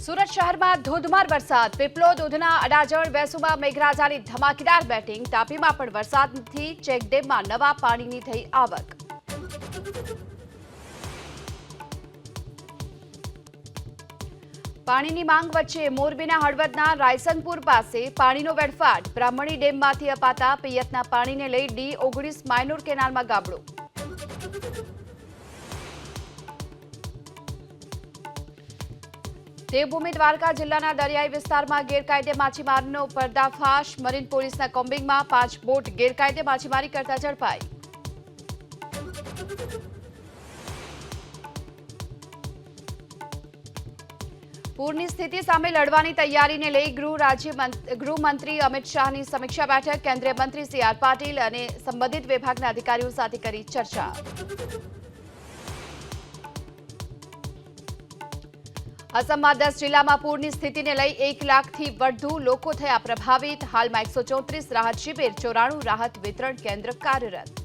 સુરત શહેરમાં ધોધમાર વરસાદ. પીપલોદ, ઉધના, અડાજણ, વેસુમાં મેઘરાજાની ધમાકેદાર બેટિંગ. તાપીમાં પણ વરસાદથી ચેકડેમમાં નવા પાણીની થઈ આવક. પાણીની માંગ વચ્ચે મોરબીના હળવદના રાયસંગપુર પાસે પાણીનો વેડફાટ. બ્રાહ્મણી ડેમમાંથી અપાતા પિયતના પાણીને લઈ D19 માઇનોર કેનાલમાં ગાબડો. દેવભૂમિ દ્વારકા જિલ્લાના દરિયાઈ વિસ્તારમાં ગેરકાયદે માછીમારીનો પર્દાફાશ. મરીન પોલીસના કોમ્બિંગમાં 5 બોટ ગેરકાયદે માછીમારી કરતા ઝડપાઈ. પૂરની સ્થિતિ સામે લડવાની તૈયારીને લઈ ગૃહમંત્રી અમિત શાહની સમીક્ષા બેઠક. કેન્દ્રીય મંત્રી CR પાટીલ અને સંબંધિત વિભાગના અધિકારીઓ સાથે કરી ચર્ચા. અસમમાં 10 જિલ્લામાં પૂરની સ્થિતિને લઈ 1 લાખથી વધુ લોકો થયા પ્રભાવિત. હાલમાં 134 રાહત શિબિર, 94 રાહત વિતરણ કેન્દ્ર કાર્યરત.